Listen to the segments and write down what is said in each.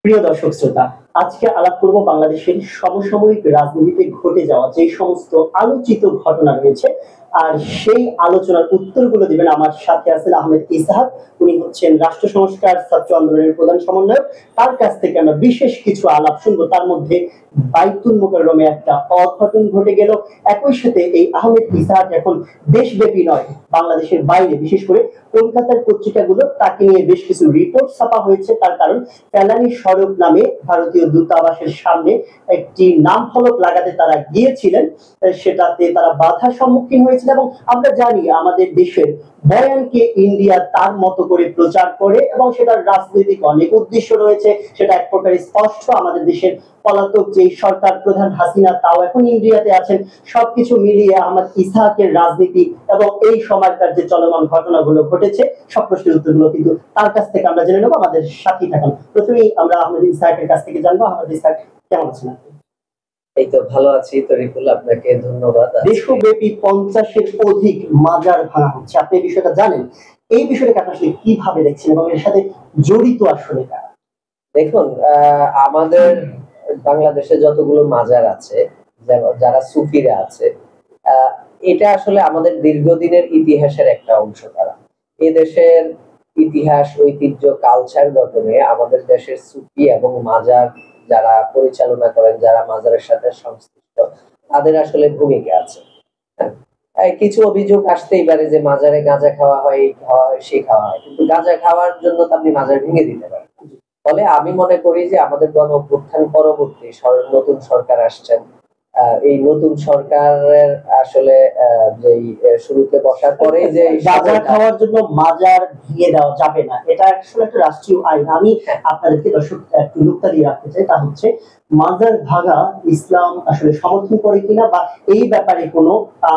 প্রিয় দর্শক শ্রোতা, আজকে আলাপ করব বাংলাদেশের সমসাময়িক রাজনীতিতে ঘটে যাওয়া যে সমস্ত আলোচিত ঘটনা রয়েছে। আর সেই আলোচনার উত্তরগুলো দিবেন আমার সাথে আছেন আহমেদ ইসহাক। উনি হচ্ছেন রাষ্ট্র সংস্কার ছাত্র আন্দোলনের প্রধান সমন্বয়ক। তার কাছ থেকে আমরা বিশেষ কিছু আলাপ শুনবো। তার মধ্যে বাইতুল মোকাররমে একটা অঘটন ঘটে গেল। একই সাথে এই আহমেদ ইসহাক এখন দেশব্যাপী নয়, বাংলাদেশের বাইরে বিশেষ করে কলকাতার পত্রিকাগুলো তাকে নিয়ে বেশ কিছু রিপোর্ট ছাপা হয়েছে। তার কারণ ফেলানী সড়ক নামে ভারতীয় দূতাবাসের সামনে একটি নাম ফলক লাগাতে তারা গিয়েছিলেন, সেটাতে তারা বাধার সম্মুখীন হয়েছিল। এবং আমরা জানি আমাদের দেশের বয়ানকে ইন্ডিয়া তার মতো করে প্রচার করে এবং সেটার রাজনৈতিক অনেক উদ্দেশ্য রয়েছে, সেটা এক প্রকার স্পষ্ট। আমাদের দেশের পলাতক যে সরকার প্রধান হাসিনা, তাও এখন ইন্ডিয়াতে আছেন। সবকিছু মিলিয়ে আহমদ ইসহাকের রাজনীতি এবং এই সময়কার যে চলমান ঘটনাগুলো ঘটেছে, সব প্রশ্নের উত্তরগুলো কিন্তু তার কাছ থেকে আমরা জেনে নেবো। আমাদের সাথী থাকুন। প্রথমেই আমরা আহমদ ইসহাকের কাছ থেকে জানবো, আহমদ ইসহাক কেমন আছেন আপনি? এই তো ভালো আছি তরিকুল, আপনাকে ধন্যবাদ। দেশব্যাপী 50-এর অধিক মাজার ভাঙা হচ্ছে, আপনি এই বিষয়টা জানেন? এই বিষয়টাকে আপনি আসলে কিভাবে দেখছেন এবং এর সাথে জড়িত আসলে কারা? দেখুন, আমাদের বাংলাদেশে যতগুলো মাজার আছে, যারা সুফিরা আছে, এটা আসলে আমাদের দীর্ঘদিনের ইতিহাসের একটা অংশ। তারা এ দেশের ইতিহাস, ঐতিহ্য, কালচার গঠনে আমাদের দেশের সুফি এবং মাজার যারা পরিচালনা করেন, যারা মাজারের সাথে সংশ্লিষ্ট, তাদের আসলে ভূমিকা আছে। কিছু অভিযোগ আসতেই পারে যে মাজারে গাঁজা খাওয়া হয়, এই খাওয়া হয়, সেই খাওয়া হয়, কিন্তু গাঁজা খাওয়ার জন্য তো আপনি মাজার ভেঙে দিতে পারেন। ফলে আমি মনে করি যে আমাদের গণ অভ্যুত্থান পরবর্তী নতুন সরকার আসছেন, এই নতুন সরকারের আসলে যেই শুরুতে বসার পরে যে গাঁজা খাওয়ার জন্য মাজার ভেঙে দেওয়া যাবে না, এটা আসলে একটা রাষ্ট্রীয় আইন। আমি আপনাদেরকে দর্শক একটু নুক্তা দিয়ে রাখতে চাই, তা হচ্ছে মাজার ভাঙা ইসলাম আসলে সমর্থন করে কিনা বা এই ব্যাপারে কোনো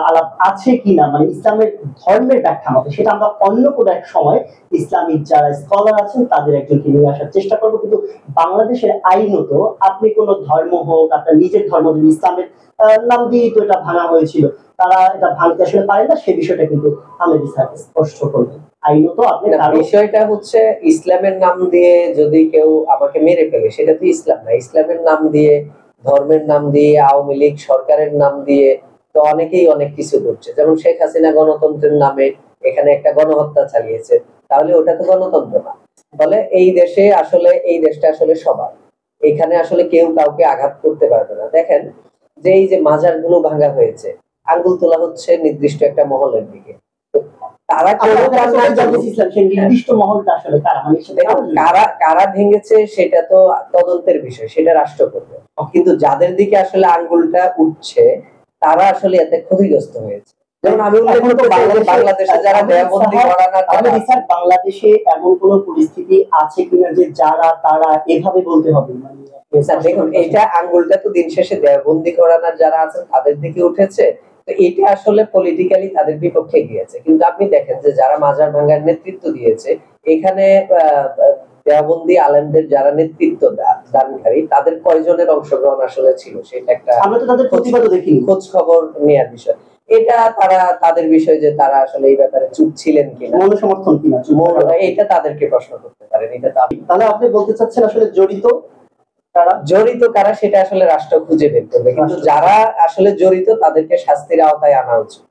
আলাপ আছে কিনা, মানে ইসলামের ধর্মের ব্যাখ্যা মতে, সেটা আমরা অন্য কোনো এক সময় ইসলামিক যারা স্কলার আছেন তাদের একজনকে নিয়ে আসার চেষ্টা করবো। কিন্তু বাংলাদেশের আইনত আপনি কোনো ধর্ম হোক, আপনার নিজের ধর্ম যদি ইসলামের নাম দিয়ে তো এটা ভাঙা হয়েছিল, তারা এটা ভাঙতে আসলে পারে না, সে বিষয়টা কিন্তু আহমেদ ইসহাক স্পষ্ট করবেন। আইনত আপনি বিষয়টা হচ্ছে ইসলামের নাম দিয়ে যদি কেউ আমাকে মেরে ফেলে, সেটা তো ইসলাম না। ইসলামের নাম দিয়ে, ধর্মের নাম দিয়ে, আওয়ামী লীগ সরকারের নাম দিয়ে তো অনেকেই অনেক কিছু করছে। যেমন শেখ হাসিনা গণতন্ত্রের নামে এখানে একটা গণহত্যা চালিয়েছে, তাহলে ওটা তো গণতন্ত্র না। ফলে এই দেশে আসলে, এই দেশটা আসলে সবার, এখানে আসলে কেউ কাউকে আঘাত করতে পারবে না। দেখেন যে এই যে মাজার গুলো ভাঙা হয়েছে, আঙ্গুল তোলা হচ্ছে নির্দিষ্ট একটা মহলের দিকে। তারা নির্দিষ্ট মহলটা আসলে কারা ভেঙেছে সেটা তো তদন্তের বিষয়, সেটা রাষ্ট্র করবে। কিন্তু যাদের দিকে আসলে আঙ্গুলটা উঠছে, তারা আসলে এতে ক্ষতিগ্রস্ত হয়েছে। যেমন আমি উল্লেখ করতে বাংলাদেশে যারা দেয়াবন্দি করানোর, বাংলাদেশে এমন কোন পরিস্থিতি আছে কিনা যে যারা তারা এভাবে বলতে হবে? দেখুন, এটা আঙ্গুলটা তো দিন শেষে দেয়াবন্দি করানোর যারা আছেন তাদের দিকে উঠেছে। তো এটা আসলে পলিটিক্যালি তাদের বিপক্ষে গিয়েছে। কিন্তু আপনি দেখেন যে যারা মাজার ভাঙার নেতৃত্ব দিয়েছে, এখানে দেওবন্দি আলেমদের যারা নেতৃত্ব দানকারী, তাদের কয়জনের অংশগ্রহণ আসলে ছিল, সেটা একটা আমরা তো তাদের প্রতিবাদও দেখিনি, খোঁজ খবর নেওয়ার বিষয়। এটা তারা তাদের বিষয় যে তারা আসলে এই ব্যাপারে চুপ ছিলেন কিনা, মনোসমর্থন কিনা, এটা তাদেরকে প্রশ্ন করতে পারেন। এটা তো তাহলে আপনি বলতে চাচ্ছেন আসলে জড়িত কারা সেটা আসলে রাষ্ট্র খুঁজে বের করবে, কিন্তু যারা আসলে জড়িত তাদেরকে শাস্তির আওতায় আনা উচিত।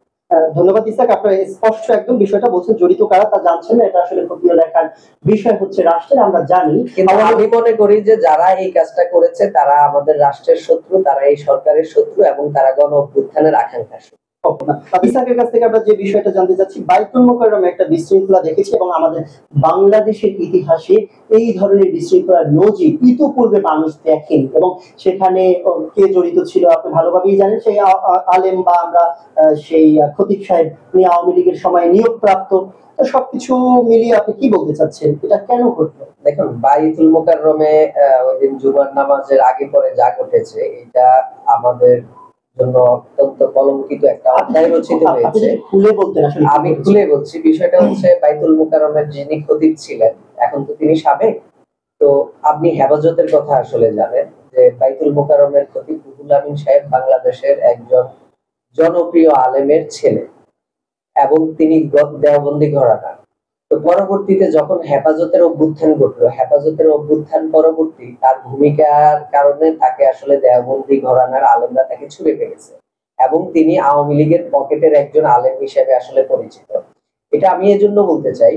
ধন্যবাদ ইসহাক, আপনারা স্পষ্ট একদম বিষয়টা বলছেন। জড়িত কারা তা জানছেন না, এটা আসলে খতিয়ে দেখার বিষয় হচ্ছে রাষ্ট্রের। আমরা জানি, কিন্তু আমি মনে করি যে যারা এই কাজটা করেছে তারা আমাদের রাষ্ট্রের শত্রু, তারা এই সরকারের শত্রু এবং তারা গণ অভ্যুত্থানের আকাঙ্ক্ষা শত্রু। ইসহাকের কাছ থেকে আমরা যে বিষয়টা জানতে চাচ্ছি, বাইতুল মোকাররমে একটা বিশৃঙ্খলা দেখেছি এবং আমাদের বাংলাদেশের ইতিহাসে এই ধরনের বিশৃঙ্খলার নজির ইতিপূর্বে মানুষ দেখেনি। এবং সেখানে কে জড়িত ছিল আপনি ভালোভাবেই জানেন, সেই আলেম বা আমরা সেই খতিব সাহেব আওয়ামী লীগের সময় নিয়োগপ্রাপ্ত। তো সবকিছু মিলিয়ে আপনি কি বলতে চাচ্ছেন, এটা কেন ঘটলো? দেখুন, বাইতুল মোকাররমে ওই দিন জুমার নামাজের আগে পরে যা ঘটেছে, এটা আমাদের জন্য অত্যন্ত কলঙ্কিত একটা অধ্যায় রচিত হয়েছে। আমি খুলে বলছি, বিষয়টা হচ্ছে বাইতুল মোকাররমের যিনি খতিব ছিলেন, এখন তো তিনি সাবেক, তো আপনি হেফাজতের কথা আসলে জানেন যে বাইতুল মোকাররমের খতিব রুহুল আমিন সাহেব বাংলাদেশের একজন জনপ্রিয় আলেমের ছেলে এবং তিনি দেওবন্দি ঘরানার। তো পরবর্তীতে যখন হেফাজতের অভ্যুত্থান ঘটলো, হেফাজতের অভ্যুত্থান পরবর্তী তার ভূমিকার কারণে তাকে আসলে দেওবন্দি ঘরানার আলেমরা তাকে ছুড়ে ফেলেছে এবং তিনি আওয়ামী লীগের পকেটের একজন আলেম হিসেবে আসলে পরিচিত। এটা আমি এজন্য বলতে চাই,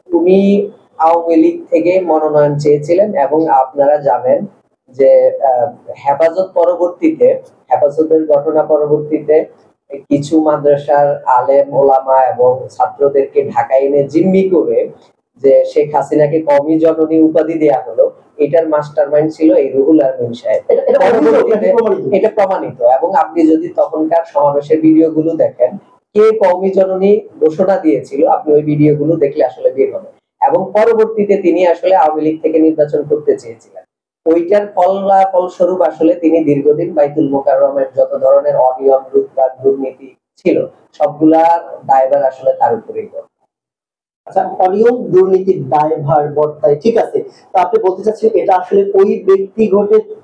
উনি আওয়ামী লীগ থেকে মনোনয়ন চেয়েছিলেন এবং আপনারা জানেন যে হেফাজত পরবর্তীতে, হেফাজতের ঘটনা পরবর্তীতে কিছু মাদ্রাসার আলেম ওলামা এবং ছাত্রদেরকে ঢাকায় এনে জিম্মি করে যে শেখ হাসিনাকে কওমি জননী উপাধি দেয়া হলো, এটার মাস্টারমাইন্ড ছিল এই রুহুল আমিন সাহেব। এটা প্রমাণিত এবং আপনি যদি তখনকার সমাবেশের ভিডিওগুলো দেখেন কে কওমি জননী ঘোষণা দিয়েছিল, আপনি ওই ভিডিওগুলো দেখলে আসলে বের হবে। এবং পরবর্তীতে তিনি আসলে আওয়ামী লীগ থেকে নির্বাচন করতে চেয়েছিলেন, ওইটার ফলস্বরূপ আসলে তিনি দীর্ঘদিন বাইতুল মোকাররমের যত ধরনের অনিয়ম লুটপাট দুর্নীতি ছিল সবগুলা দায়ভার আসলে তার উপরেই। আচ্ছা, অনিয়ম দুর্নীতির দায়ভার বর্তায়, ঠিক আছে। তা আপনি বলতে চাচ্ছেন এটা আসলে ওই ব্যক্তি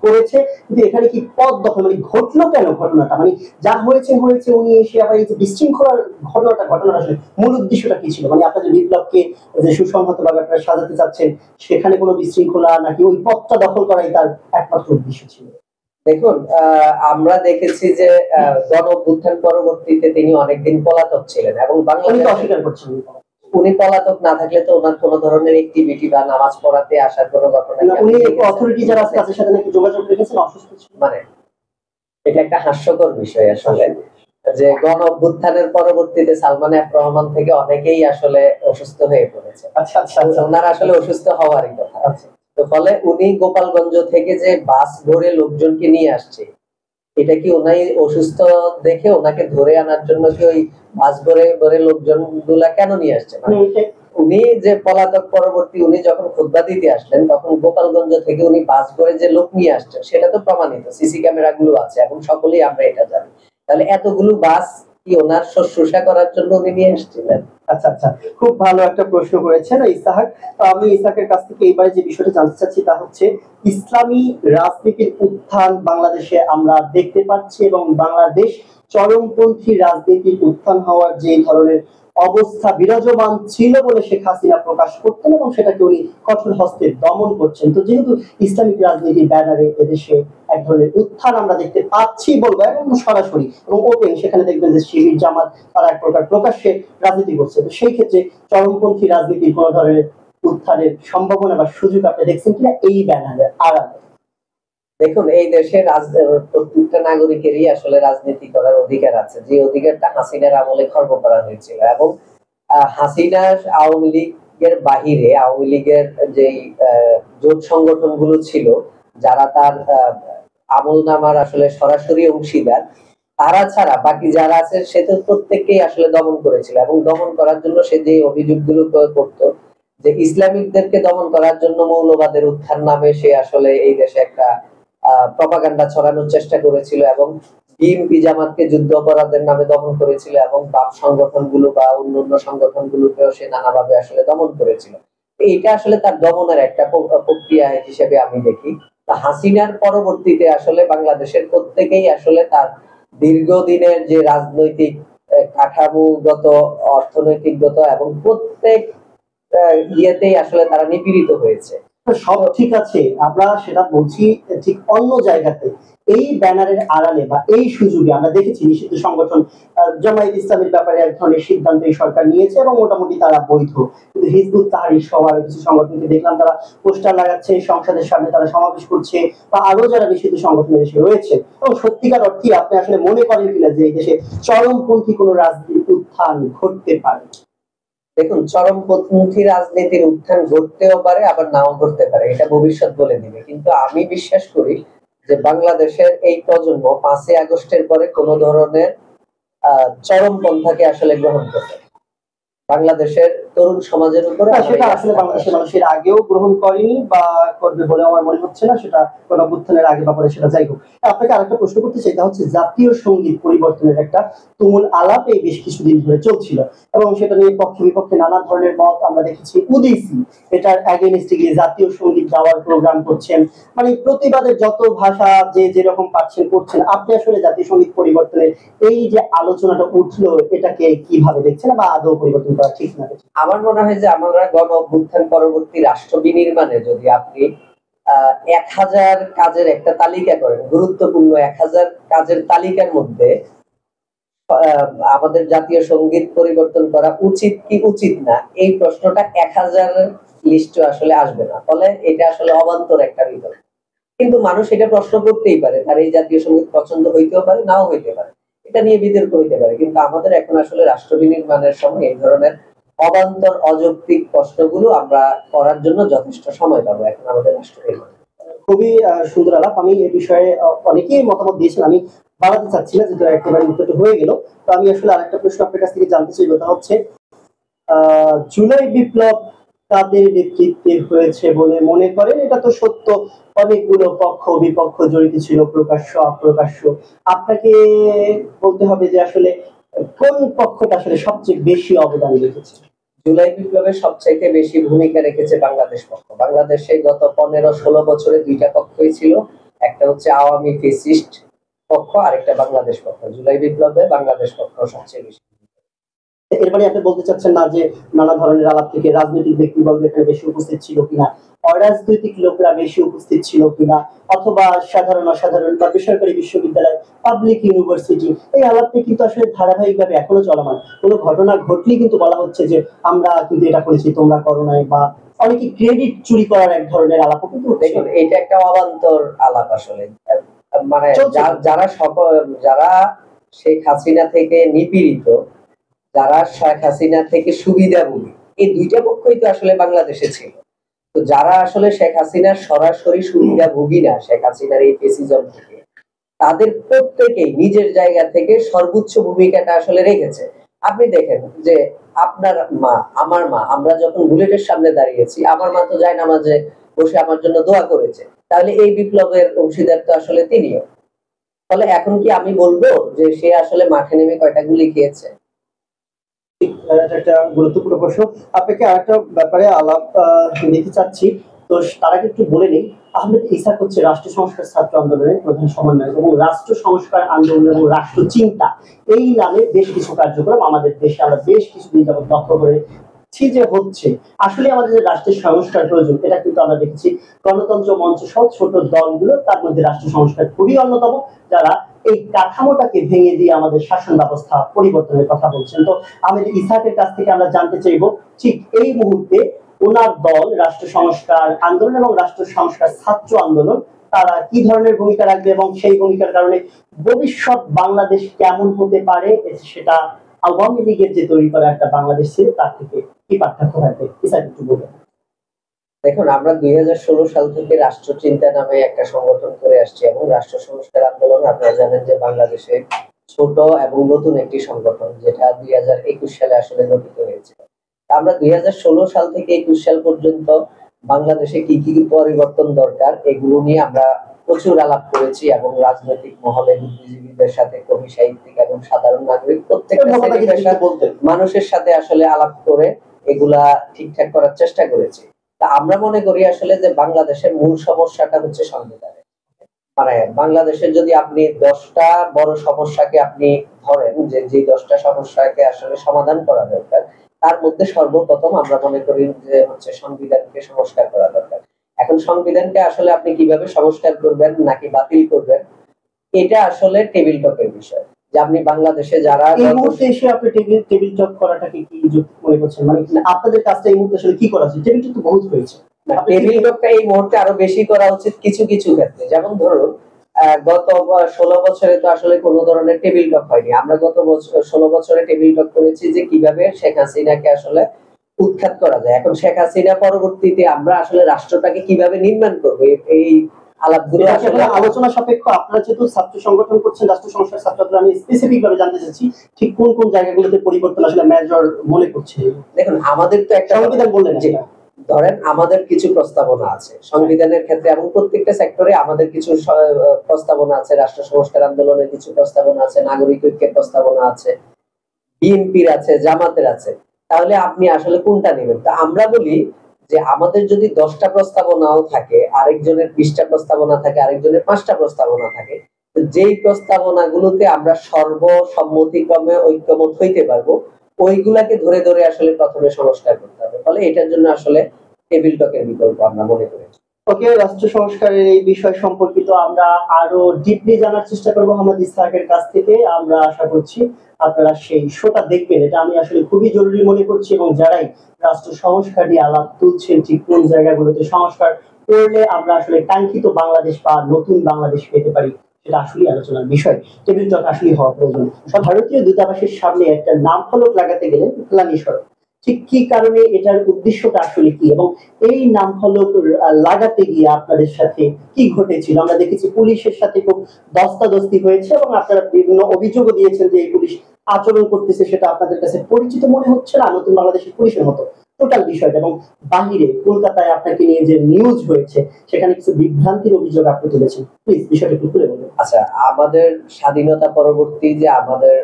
করেছে, কিন্তু এখানে কি পদ দখল মানে ঘটলো কেন ঘটনাটা, মানে যা হয়েছে হয়েছে, উনি এসে আবার এই যে বিশৃঙ্খলার ঘটনাটা আসলে মূল উদ্দেশ্যটা কি ছিল? মানে আপনাদের বিপ্লবকে যে সুসংহত ভাবে আপনারা সাজাতে চাচ্ছেন, সেখানে কোনো বিশৃঙ্খলা নাকি ওই পদটা দখল করাই তার একমাত্র উদ্দেশ্য ছিল? দেখুন, আমরা দেখেছি যে গণ অভ্যুত্থান পরবর্তীতে তিনি অনেকদিন পলাতক ছিলেন এবং বাংলাদেশ অস্বীকার করছেন। উনি পলাতক না থাকলে তো ওনার কোন ধরনের অ্যাক্টিভিটি বা নামাজ পড়াতে আসার কোনো ঘটনা উনি অথরিটি যারা আছে তাদের সাথে নাকি যোগাযোগ রেখেছেন, অসুস্থ ছিল, মানে এটা একটা হাস্যকর বিষয় আসলে যে গণ অভ্যুত্থানের পরবর্তীতে সালমান এফ রহমান থেকে অনেকেই আসলে অসুস্থ হয়ে পড়েছে। আচ্ছা আচ্ছা, ওনার আসলে অসুস্থ হওয়ারই কথা। তো ফলে উনি গোপালগঞ্জ থেকে যে বাস ভরে লোকজনকে নিয়ে আসছে, এটা কি ওনাই অসুস্থ দেখে ওনাকে ধরে আনার জন্য কি ওই বাস ভরে ভরে লোকজন গুলা কেন নিয়ে আসছে? উনি যে পলাতক পরবর্তী উনি যখন খুতবা দিতে আসলেন তখন গোপালগঞ্জ থেকে উনি বাস ভরে যে লোক নিয়ে আসছেন সেটা তো প্রমাণিত, সিসি ক্যামেরা গুলো আছে এবং সকলেই আমরা এটা জানি। তাহলে এতগুলো বাস কি ওনার শুশ্রূষা করার জন্য উনি নিয়ে এসেছিলেন? আচ্ছা আচ্ছা, খুব ভালো একটা প্রশ্ন করেছেন ইসহাক। তো আমি ইসহাকের কাছ থেকে এইবারে যে বিষয়টা জানতে চাচ্ছি তা হচ্ছে ইসলামী রাজনীতির উত্থান বাংলাদেশে আমরা দেখতে পাচ্ছি এবং বাংলাদেশ চরমপন্থী রাজনীতির উত্থান হওয়ার যে ধরনের অবস্থা বিরাজমান ছিল বলে শেখ হাসিনা প্রকাশ করতেন এবং সেটাকে উনি কঠোর হস্তে দমন করছেন। তো যেহেতু ইসলামিক রাজনীতির ব্যানারে এদেশে এক ধরনের উত্থান আমরা দেখতে পাচ্ছি বলবো এবং সরাসরি এবং ওপেন, সেখানে দেখবেন যে শিবির জামাত তারা এক প্রকার প্রকাশ্যে রাজনীতি করছে। তো সেই ক্ষেত্রে চরমপন্থী রাজনীতির কোন ধরনের উত্থানের সম্ভাবনা বা সুযোগ আপনি দেখছেন কিনা এই ব্যানারের আড়ালে? দেখুন, এই দেশে প্রত্যেকটা নাগরিকেরই আসলে রাজনীতি করার অধিকার আছে, যে অধিকারটা হাসিনার আমলে খর্ব করা হয়েছিল এবং হাসিনার আওয়ামী লীগের বাহিরে আওয়ামী লীগের যে জোট সংগঠন গুলো ছিল যারা তার আমল নামার আসলে সরাসরি অংশীদার, তারা ছাড়া বাকি যারা আছে সে তো প্রত্যেককেই আসলে দমন করেছিল এবং দমন করার জন্য সে যে অভিযোগগুলো করতো যে ইসলামিকদেরকে দমন করার জন্য মৌলবাদের উত্থান নামে সে আসলে এই দেশে একটা প্রপাগান্ডা ছড়ানোর চেষ্টা করেছিল এবং বিএনপি জামাতকে যুদ্ধ অপরাধের নামে দমন করেছিল এবং বাপ সংগঠনগুলো বা অন্যান্য সংগঠনগুলোকেও সে নানাভাবে আসলে দমন করেছিল। এটা আসলে তার দমনের একটা প্রক্রিয়া হিসেবে আমি দেখি। হাসিনার পরবর্তীতে আসলে বাংলাদেশের প্রত্যেকেই আসলে তার দীর্ঘদিনের যে রাজনৈতিক কাঠামোগত অর্থনৈতিকগত এবং প্রত্যেক ইয়েতেই আসলে তারা নিপীড়িত হয়েছে। সব ঠিক আছে, আমরা সেটা বলছি, ঠিক অন্য জায়গাতে এই ব্যানারের আড়ালে বা এই সুযোগে আমরা দেখেছি নিষিদ্ধ সংগঠন জামায়াত ইসলামের ব্যাপারে এক ধরনের সিদ্ধান্ত এই সরকার নিয়েছে এবং মোটামুটি তারা বৈধ, কিন্তু হিজবুত তাহরির সহ কিছু সংগঠনকে দেখলাম তারা পোস্টার লাগাচ্ছে, সংসদের সামনে তারা সমাবেশ করছে বা আরো যারা নিষিদ্ধ সংগঠনে দেশে রয়েছে। এবং সত্যিকার অর্থে আপনি আসলে মনে করেন কিনা যে এই দেশে চরমপন্থী কোন রাজনীতির উত্থান ঘটতে পারে? দেখুন, চরমপন্থী রাজনীতির উত্থান ঘটতেও পারে আবার নাও ঘটতে পারে, এটা ভবিষ্যৎ বলে দিবে। কিন্তু আমি বিশ্বাস করি যে বাংলাদেশের এই প্রজন্ম 5ই আগস্টের পরে কোন ধরনের চরমপন্থাকে আসলে গ্রহণ করবে। বাংলাদেশের তরুণ সমাজের উপরে সেটা আসলে বাংলাদেশের মানুষের আগেও গ্রহণ করেনি বা করবে বলে আমার মনে হচ্ছে না, সেটা কোন অভ্যুত্থানের আগে বা পরে সেটা যাই হোক। আপনাকে আরেকটা প্রশ্ন করতে চাই, তা হচ্ছে জাতীয় সঙ্গীত পরিবর্তনের একটা তুমুল আলাপ এই বেশ কিছুদিন ধরে চলছিল এবং সেটা নিয়ে পক্ষে বিপক্ষে নানা ধরনের মত আমরা দেখেছি। উদীসী এটার এগেইনস্টে গিয়ে জাতীয় সঙ্গীত গাওয়ার প্রোগ্রাম করছেন, মানে প্রতিবাদের যত ভাষা যে যেরকম পাচ্ছেন করছেন। আপনি আসলে জাতীয় সঙ্গীত পরিবর্তনের এই যে আলোচনাটা উঠলো এটাকে কিভাবে দেখছেন বা আদৌ পরিবর্তন করা ঠিক না? আমার মনে হয় যে আমরা গণ অভ্যুত্থান পরবর্তী রাষ্ট্র বিনির্মাণে যদি আপনি 1000 কাজের একটা তালিকা করেন, গুরুত্বপূর্ণ 1000 কাজের তালিকার মধ্যে আমাদের জাতীয় সঙ্গীত পরিবর্তন করা উচিত কি উচিত না, এই প্রশ্নটা 1000 লিস্ট আসলে আসবে না। ফলে এটা আসলে অবান্তর একটা বিতর্ক। কিন্তু মানুষ এটা প্রশ্ন করতেই পারে, তার এই জাতীয় সঙ্গীত পছন্দ হইতেও পারে, নাও হইতে পারে, এটা নিয়ে বিতর্ক হইতে পারে। কিন্তু আমাদের এখন আসলে রাষ্ট্র বিনির্মাণের সময় এই ধরনের অবান্তর অযৌক্তিক প্রশ্নগুলো আমরা করার জন্য যথেষ্ট সময় পাবো এখন আমাদের রাষ্ট্র নির্মাণ। খুবই সুন্দর আলাপ। আমি এই বিষয়ে অনেকেই মতামত দিয়েছেন, আমি বাড়াতে চাচ্ছি না, যেহেতু একেবারে উত্তরটা হয়ে গেল। তো আমি আসলে আরেকটা প্রশ্ন আপনার কাছ থেকে জানতে চাইবো, তা হচ্ছে জুলাই বিপ্লব তাদের নেতৃত্বে হয়েছে বলে মনে করেন? এটা তো সত্য, অনেকগুলো পক্ষ বিপক্ষ জড়িত ছিল, প্রকাশ্য অপ্রকাশ্য। আপনাকে বলতে হবে যে আসলে কোন পক্ষটা আসলে সবচেয়ে বেশি অবদান রেখেছে? জুলাই বিপ্লবের সবচাইতে বেশি ভূমিকা রেখেছে বাংলাদেশ পক্ষ। বাংলাদেশে গত 15-16 বছরে দুইটা পক্ষই ছিল, একটা হচ্ছে আওয়ামী ফেসিস্ট পক্ষ, আরেকটা বাংলাদেশ পক্ষ। জুলাই বিপ্লবে বাংলাদেশ পক্ষ সবচেয়ে বেশি। এর মানে আপনি বলতে চাচ্ছেন না যে নানা ধরনের আলাপ থেকে রাজনৈতিক ব্যক্তিবর্গ এখানে বেশি উপস্থিত ছিল কিনা, অরাজনৈতিক লোকরা বেশি উপস্থিত ছিল কিনা, অথবা সাধারণ অসাধারণ বা বেসরকারি বিশ্ববিদ্যালয়, পাবলিক ইউনিভার্সিটি, এই আলাপটি কিন্তু আসলে ধারাবাহিকভাবে এখনো চলমান। কোনো ঘটনা ঘটলেই কিন্তু বলা হচ্ছে যে আমরা কিন্তু এটা করেছি, তোমরা করো নাই, বা অনেকে ক্রেডিট চুরি করার এক ধরনের আলাপও কিন্তু। দেখুন, এটা একটা অবান্তর আলাপ আসলে। মানে যারা শেখ হাসিনা থেকে নিপীড়িত, যারা শেখ হাসিনা থেকে সুবিধাভোগী, এই দুইটা পক্ষই তো আসলে বাংলাদেশে ছিল। তো যারা আসলে শেখ হাসিনার সরাসরি সুবিধাভোগী না, শেখ হাসিনার এই ফেসিজম থেকে, তাদের প্রত্যেকেই নিজের জায়গা থেকে সর্বোচ্চ ভূমিকাটা আসলে রেখেছে। আপনি দেখেন যে আপনার মা, আমার মা, আমরা যখন বুলেটের সামনে দাঁড়িয়েছি, আমার মা তো যায় নামাজে বসে আমার জন্য দোয়া করেছে। তাহলে এই বিপ্লবের অংশীদার তো আসলে তিনিও। ফলে এখন কি আমি বলবো যে সে আসলে মাঠে নেমে কয়টা গুলি খেয়েছে? একটা গুরুত্বপূর্ণ প্রশ্ন। আপনাকে আরেকটা ব্যাপারে আলাপ নিতে চাচ্ছি, তো তার আগে একটু বলে নেই, আহমেদ ইসাক হচ্ছে রাষ্ট্র সংস্কার ছাত্র আন্দোলনের প্রধান সমন্বয়ক, এবং রাষ্ট্র সংস্কার আন্দোলন এবং রাষ্ট্র চিন্তা এই নামে বেশ কিছু কার্যক্রম আমাদের দেশে আমরা বেশ কিছুদিন যাবত লক্ষ্য করেছি যে হচ্ছে। আসলে আমাদের যে রাষ্ট্রের সংস্কার প্রয়োজন, এটা কিন্তু আমরা দেখেছি গণতন্ত্র মঞ্চ সহ ছোট দলগুলো, তার মধ্যে রাষ্ট্র সংস্কার খুবই অন্যতম, যারা এই কাঠামোটাকে ভেঙে দিয়ে আমাদের শাসন ব্যবস্থা পরিবর্তনের কথা বলছেন। তো আমাদের ইসাকের কাছ থেকে আমরা জানতে চাইবো, ঠিক এই মুহূর্তে ওনার দল রাষ্ট্র সংস্কার আন্দোলন এবং রাষ্ট্র সংস্কার ছাত্র আন্দোলন, তারা কি ধরনের ভূমিকা রাখবে, এবং সেই ভূমিকার কারণে ভবিষ্যৎ বাংলাদেশ কেমন হতে পারে, সেটা আওয়ামী লীগের যে তৈরি করা একটা বাংলাদেশ ছিল তার থেকে কি পার্থক্য থাকবে, ইসাক একটু বলবেন? দেখুন, আমরা 2016 সাল থেকে রাষ্ট্র চিন্তা নামে একটা সংগঠন করে আসছি, এবং রাষ্ট্র সংস্কার আন্দোলন আপনারা জানেন যে বাংলাদেশে ছোট এবং নতুন একটি সংগঠন, যেটা 2021 সালে আসলে গঠিত হয়েছিল। আমরা 2016 সাল থেকে 21 সাল পর্যন্ত বাংলাদেশে কি কি পরিবর্তন দরকার এগুলো নিয়ে আমরা প্রচুর আলাপ করেছি, এবং রাজনৈতিক মহলে বুদ্ধিজীবীদের সাথে, কবি সাহিত্যিক এবং সাধারণ নাগরিক প্রত্যেকটা মানুষের সাথে আসলে আলাপ করে এগুলা ঠিকঠাক করার চেষ্টা করেছি। তা আমরা মনে করি আসলে যে বাংলাদেশের মূল সমস্যাটা হচ্ছে সংবিধানে। মানে বাংলাদেশের যদি আপনি 10টা বড় সমস্যাকে আপনি ধরেন, যে 10টা সমস্যাকে আসলে সমাধান করা দরকার, তার মধ্যে সর্বপ্রথম আমরা মনে করি যে হচ্ছে সংবিধানকে সংস্কার করা দরকার। এখন সংবিধানকে আসলে আপনি কিভাবে সংস্কার করবেন নাকি বাতিল করবেন, এটা আসলে টেবিল টকের বিষয়। যে আপনি বাংলাদেশে যারা এই মুহূর্তে এসে আপনি টেবিল টক করাটাকে কি যুক্তি মনে করছেন? মানে আপনাদের কাজটা এই মুহূর্তে আসলে কি করা উচিত? টেবিল টক তো বহুত হয়েছে, টেবিল টকটা এই মুহূর্তে আরো বেশি করা উচিত কিছু কিছু ক্ষেত্রে। যেমন ধরুন, গত 16 বছরে তো আসলে কোনো ধরনের টেবিল টক হয়নি। আমরা গত 16 বছরে টেবিল টক করেছি যে কিভাবে শেখ হাসিনাকে আসলে উৎখাত করা যায়। এখন শেখ হাসিনা পরবর্তীতে আমরা আসলে রাষ্ট্রটাকে কিভাবে নির্মাণ করবো, এই আলাপগুলো আসলে আলোচনা সাপেক্ষ। আপনারা যেহেতু ছাত্র সংগঠন করছেন, রাষ্ট্র সংস্কার ছাত্ররা, আমি স্পেসিফিক ভাবে জানতে চাচ্ছি ঠিক কোন কোন জায়গাগুলোতে পরিবর্তন আসলে মেজর মনে করছে। দেখুন, আমাদের তো একটা সংবিধান বললেন, ধরেন আমাদের কিছু প্রস্তাবনা আছে সংবিধানের ক্ষেত্রে, এবং প্রত্যেকটা সেক্টরে আমাদের কিছু প্রস্তাবনা আছে। রাষ্ট্র সংস্কার আন্দোলনের কিছু প্রস্তাবনা আছে, নাগরিক ঐক্যের প্রস্তাবনা আছে, বিএনপির আছে, জামাতের আছে। তাহলে আপনি আসলে কোনটা নেবেন? তো আমরা বলি যে আমাদের যদি 10টা প্রস্তাবনাও থাকে, আরেকজনের 20টা প্রস্তাবনা থাকে, আরেকজনের 5টা প্রস্তাবনা থাকে, যেই প্রস্তাবনাগুলোতে আমরা সর্বসম্মতিক্রমে ঐক্যমত হইতে পারবো, ওইগুলাকে ধরে ধরে আসলে প্রথমে সংস্কার করতে হবে। ফলে এটার জন্য আসলে টেবিল টকের বিকল্প আমরা মনে করি। ওকে, রাষ্ট্র সংস্কারের এই বিষয় সম্পর্কিত আমরা আরো ডিপলি জানার চেষ্টা করবো মোহাম্মদ ইসহাকের কাছ থেকে। আমরা আশা করছি আপনারা সেই শোটা দেখবেন, এটা আমি আসলে খুবই জরুরি মনে করছি। এবং যারাই রাষ্ট্র সংস্কার নিয়ে আলাপ তুলছেন, ঠিক কোন জায়গাগুলোতে সংস্কার করলে আমরা আসলে কাঙ্ক্ষিত বাংলাদেশ বা নতুন বাংলাদেশ পেতে পারি, সেটা আসলে আলোচনার বিষয়। টেবিল টক আসলে হওয়া প্রয়োজন। সব ভারতীয় দূতাবাসের সামনে একটা নাম ফলক লাগাতে গেলে ফেলানি সড়ক, ঠিক কি কারণে, এটার উদ্দেশ্যটা আসলে কি, এবং এই নাম ফলক লাগাতে গিয়ে আপনাদের সাথে কি ঘটেছিল? আমরা দেখেছি পুলিশের সাথে খুব ধস্তাধস্তি হয়েছে এবং আপনারা বিভিন্ন অভিযোগও দিয়েছেন যে এই পুলিশ আচরণ করতেছে সেটা আপনাদের কাছে পরিচিত মনে হচ্ছে না নতুন বাংলাদেশের পুলিশের মতো টোটাল বিষয়টা। এবং বাহিরে কলকাতায় আপনাকে নিয়ে যে নিউজ হয়েছে সেখানে কিছু বিভ্রান্তির অভিযোগ আপনি তুলেছেন, প্লিজ বিষয়টা একটু খুলে বলুন। আচ্ছা, আমাদের স্বাধীনতা পরবর্তী যে আমাদের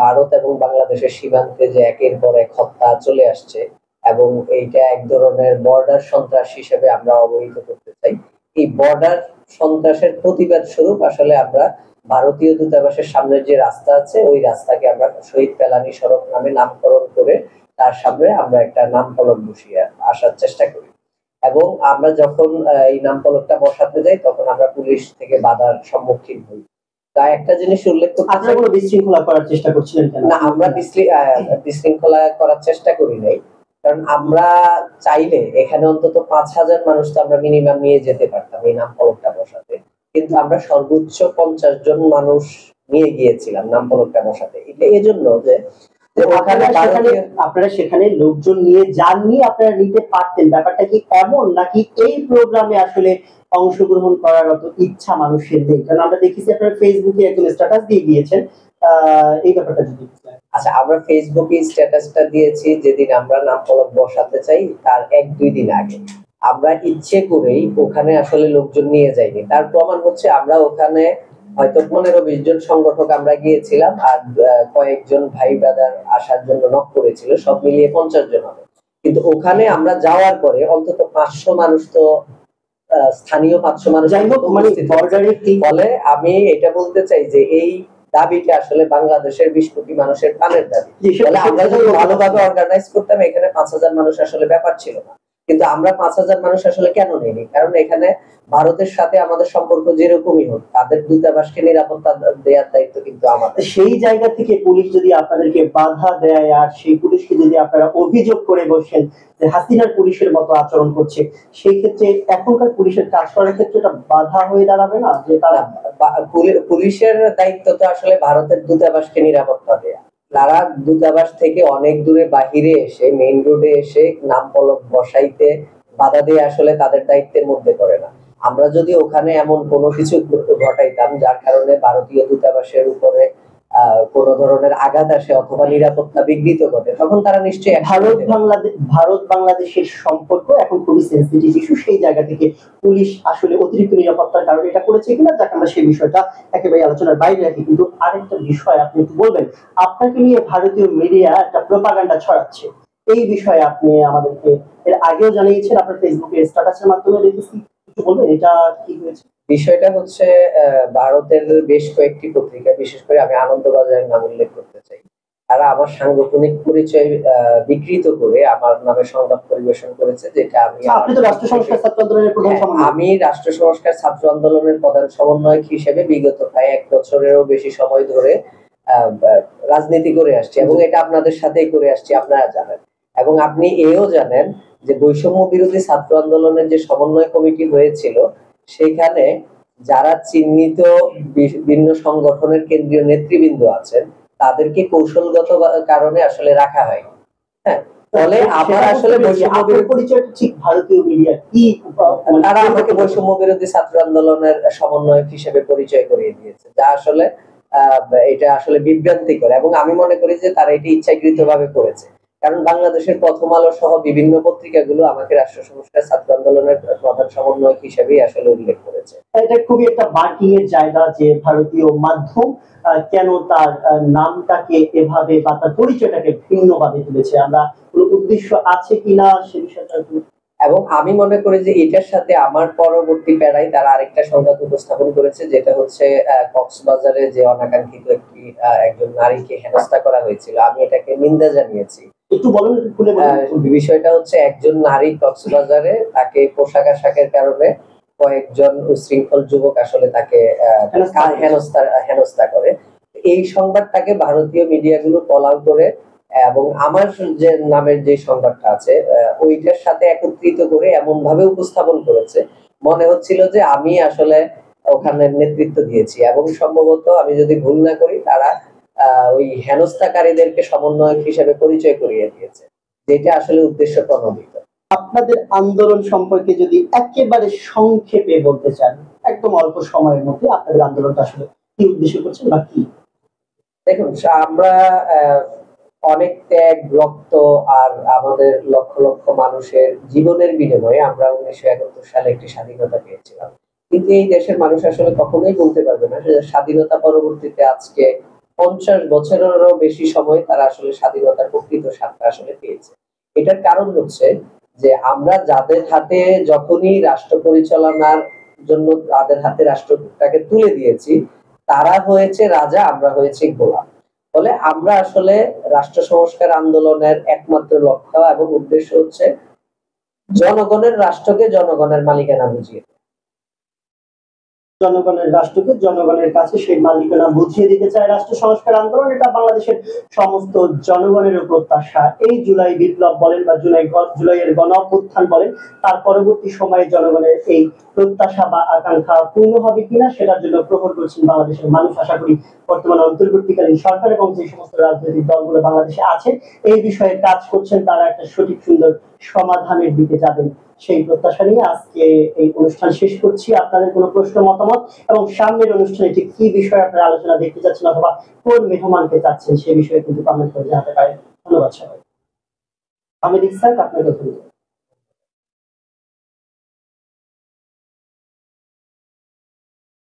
ভারত এবং বাংলাদেশের সীমান্তে যে একের পর এক হত্যা চলে আসছে এবং এইটা এক ধরনের বর্ডার সন্ত্রাস হিসেবে আমরা অবহিত করতে চাই। এই বর্ডার সন্ত্রাসের প্রতিবাদ স্বরূপ আসলে আমরা ভারতীয় দূতাবাসের সামনের যে রাস্তা আছে ওই রাস্তাকে আমরা শহীদ ফেলানী সড়ক নামে নামকরণ করে তার সামনে আমরা একটা নাম ফলক বসিয়ে আসার চেষ্টা করি। এবং আমরা যখন এই নাম ফলকটা বসাতে যাই তখন আমরা পুলিশ থেকে বাধার সম্মুখীন হই। তাই একটা জিনিস উল্লেখ করতে আপনারা কোনো বিশৃঙ্খলা করার চেষ্টা করছিলেন কেন? না, আমরা বিশৃঙ্খলা করার চেষ্টা করি নাই, কারণ আমরা চাইলে এখানে অন্তত 5,000 মানুষ তো আমরা মিনিমাম নিয়ে যেতে পারতাম এই নাম ফলকটা বসাতে, কিন্তু আমরা সর্বোচ্চ 50 জন মানুষ নিয়ে গিয়েছিলাম নাম ফলকটা বসাতে। এটা এজন্য যে আপনারা সেখানে লোকজন নিয়ে যাননি, আপনারা নিতে পারতেন। ব্যাপারটা কি এমন, নাকি এই প্রোগ্রামে আসলে অংশগ্রহণ করার মতো ইচ্ছা মানুষের নেই? কারণ আমরা দেখেছি আপনারা ফেসবুকে একদম স্ট্যাটাস দিয়ে দিয়েছেন, এই ব্যাপারটা যদি। আচ্ছা, আমরা ফেসবুকে স্ট্যাটাসটা দিয়েছি যেদিন আমরা নাম ফলক বসাতে চাই তার 1-2 দিন আগে। আমরা ইচ্ছে করেই ওখানে আসলে লোকজন নিয়ে যাইনি। তার প্রমাণ হচ্ছে আমরা ওখানে হয়তো 15-20 জন সংগঠক আমরা গিয়েছিলাম, আর কয়েকজন ভাই ব্রাদার আসার জন্য নক করেছিল, সব মিলিয়ে 50 জন হবে। কিন্তু ওখানে আমরা যাওয়ার পরে অন্তত 500 মানুষ তো স্থানীয় 500 মানুষ বলে। আমি এটা বলতে চাই যে এই দাবিটা আসলে বাংলাদেশের 20 কোটি মানুষের প্রাণের দাবি। আমরা যদি ভালোভাবে অর্গানাইজ করতাম এখানে 5,000 মানুষ আসলে ব্যাপার ছিল না। কিন্তু আমরা 5,000 মানুষ আসলে কেন নেইনি? কারণ এখানে ভারতের সাথে আমাদের সম্পর্ক যেরকমই হোক, তাদের দূতাবাসকে নিরাপত্তা দেওয়ার দায়িত্ব কিন্তু আমাদের। সেই জায়গা থেকে পুলিশ যদি আপনাদেরকে বাধা দেয় আর সেই পুলিশকে যদি আপনারা অভিযোগ করে বসেন যে হাসিনার পুলিশের মতো আচরণ করছে, সেই ক্ষেত্রে এখনকার পুলিশের কাজ করার ক্ষেত্রে এটা বাধা হয়ে দাঁড়াবে না? যে তারা পুলিশের দায়িত্ব তো আসলে ভারতের দূতাবাসকে নিরাপত্তা দেয়া। তারা দূতাবাস থেকে অনেক দূরে বাহিরে এসে মেইন রোডে এসে নাম ফলক বসাইতে বাধা দিয়ে আসলে তাদের দায়িত্বের মধ্যে পড়ে না। আমরা যদি ওখানে এমন কোনো কিছু ঘটাইতাম যার কারণে ভারতীয় দূতাবাসের উপরে কোনো ধরনের আঘাত আসে অথবা নিরাপত্তা বিঘ্নিত ঘটে, তখন তারা নিশ্চয়ই। ভারত বাংলাদেশের সম্পর্ক এখন খুবই সেন্সিটিভ ইস্যু, সেই জায়গা থেকে পুলিশ আসলে অতিরিক্ত নিরাপত্তার কারণে এটা করেছে কিনা, যাকে আমরা সেই বিষয়টা একেবারে আলোচনার বাইরে রাখি। কিন্তু আরেকটা বিষয় আপনি একটু বলবেন, আপনাকে নিয়ে ভারতীয় মিডিয়া একটা প্রোপাগান্ডা ছড়াচ্ছে, এই বিষয়ে আপনি আমাদেরকে এর আগেও জানিয়েছেন, আপনার ফেসবুকে স্ট্যাটাসের মাধ্যমে দেখেছি, একটু বলবেন এটা কি হয়েছে? বিষয়টা হচ্ছে ভারতের বেশ কয়েকটি পত্রিকা, বিশেষ করে আমি আনন্দবাজারের নাম উল্লেখ করতে চাই, তারা আমার সাংগঠনিক পরিচয় বিকৃত করে আমার নামে সংবাদ পরিবেশন করেছে, যেটা আপনি তো রাষ্ট্র সংস্কার ছাত্র আন্দোলনের প্রধান সমন্বয়ক। আমি রাষ্ট্র সংস্কার ছাত্র আন্দোলনের প্রধান সমন্বয়ক হিসেবে বিগত প্রায় 1 বছরেরও বেশি সময় ধরে রাজনীতি করে আসছি এবং এটা আপনাদের সাথেই করে আসছি, আপনারা জানেন। এবং আপনি এও জানেন যে বৈষম্য বিরোধী ছাত্র আন্দোলনের যে সমন্বয় কমিটি হয়েছিল সেখানে যারা চিহ্নিত বিভিন্ন সংগঠনের কেন্দ্রীয় নেতৃবৃন্দ আছেন তাদেরকে কৌশলগত কারণে আসলে রাখা হয়। হ্যাঁ, ফলে আমার আসলে বৈষম্য বিরোধী ঠিক ভারতীয় মিডিয়া কি তারা আমাকে বৈষম্য বিরোধী ছাত্র আন্দোলনের সমন্বয়ক হিসেবে পরিচয় করিয়ে দিয়েছে, যা আসলে এটা আসলে বিভ্রান্তিকর। এবং আমি মনে করি যে তারা এটি ইচ্ছাকৃতভাবে করেছে, কারণ বাংলাদেশের প্রথম আলো সহ বিভিন্ন পত্রিকাগুলো আমাকে রাষ্ট্র সংস্কার ছাত্র আন্দোলনের প্রধান সমন্বয়ক হিসেবেই আসলে উল্লেখ করেছে। এটা খুবই একটা মার্কিং এর জায়গা যে ভারতীয় মাধ্যম কেন তার নামটাকে এভাবে বা তার পরিচয়টাকে ভিন্নভাবে তুলেছে, আমরা কোনো উদ্দেশ্য আছে কিনা সে বিষয়টা এবং আমি মনে করি যে এটার সাথে আমার পরবর্তী প্যারায় তারা আরেকটা সংবাদ উপস্থাপন করেছে, যেটা হচ্ছে কক্সবাজারে যে অনাকাঙ্ক্ষিত একজন নারীকে হেনস্থা করা হয়েছিল। আমি এটাকে নিন্দা জানিয়েছি। একটু বলুন, একটু খুলে বলুন। বিষয়টা হচ্ছে একজন নারী কক্সবাজারে তাকে পোশাক আশাকের কারণে কয়েকজন উশৃঙ্খল যুবক আসলে তাকে হেনস্থা করে। এই সংবাদটাকে ভারতীয় মিডিয়াগুলো ফলাও করে এবং আমার যে নামের যে সংবাদটা আছে ওইটার সাথে একত্রিত করে এমন ভাবে উপস্থাপন করেছে, মনে হচ্ছিল যে আমি আসলে ওখানে নেতৃত্ব দিয়েছি, এবং সম্ভবত আমি যদি ভুল না করি তারা ওই হেনস্থাকারীদেরকে সমন্বয়ক হিসেবে পরিচয় করিয়ে দিয়েছে, যেটা আসলে উদ্দেশ্য প্রণোদিত। আপনাদের আন্দোলন সম্পর্কে যদি একেবারে সংক্ষেপে বলতে চান, একদম অল্প সময়ের মধ্যে আপনাদের আন্দোলনটা আসলে কি উদ্দেশ্য করছেন বা কি? দেখুন, আমরা অনেক ত্যাগ, রক্ত আর আমাদের লক্ষ লক্ষ মানুষের জীবনের বিনিময়ে আমরা 1971 সালে একটি স্বাধীনতা পেয়েছিলাম। কিন্তু এই দেশের মানুষ আসলে কখনোই বলতে পারবে না যে স্বাধীনতা পরবর্তীতে আজকে 50 বছরেরও বেশি সময় তারা আসলে স্বাধীনতার প্রকৃত স্বাদটা আসলে পেয়েছে। এটার কারণ হচ্ছে যে আমরা যাদের হাতে যখনই রাষ্ট্র পরিচালনার জন্য তাদের হাতে রাষ্ট্রটাকে তুলে দিয়েছি, তারা হয়েছে রাজা, আমরা হয়েছি গোলাম। ফলে আমরা আসলে রাষ্ট্র সংস্কার আন্দোলনের একমাত্র লক্ষ্য এবং উদ্দেশ্য হচ্ছে জনগণের রাষ্ট্রকে জনগণের মালিকানা বুঝিয়ে জনগণের রাষ্ট্রকে জনগণের কাছে সেই মালিকানা বুঝিয়ে দিতে চায় রাষ্ট্র সংস্কার আন্দোলন। এটা বাংলাদেশের সমস্ত জনগণের প্রত্যাশা। এই জুলাই বিপ্লব বলেন বা জুলাইয়ের গণ অভ্যুত্থান বলেন, তার পরবর্তী সময়ে জনগণের এই প্রত্যাশা বা আকাঙ্ক্ষা পূর্ণ হবে কিনা সেটার জন্য প্রহর করছেন বাংলাদেশের মানুষ। আশা করি বর্তমানে অন্তর্বর্তীকালীন সরকার এবং যে সমস্ত রাজনৈতিক দলগুলো বাংলাদেশে আছে এই বিষয়ে কাজ করছেন, তারা একটা সঠিক সুন্দর সমাধানের দিকে যাবেন, সেই প্রত্যাশা নিয়ে আজকে এই অনুষ্ঠান শেষ করছি। আপনাদের কোনো প্রশ্ন, মতামত এবং সামনের অনুষ্ঠানে ঠিক কি বিষয়ে আপনারা আলোচনা দেখতে চাচ্ছেন অথবা কোন মেহমানকে চাচ্ছেন সে বিষয়ে কিন্তু কমেন্ট করে জানাতে পারেন। ধন্যবাদ সবাই। আহমেদ ইসহাক, আপনাকে ধন্যবাদ।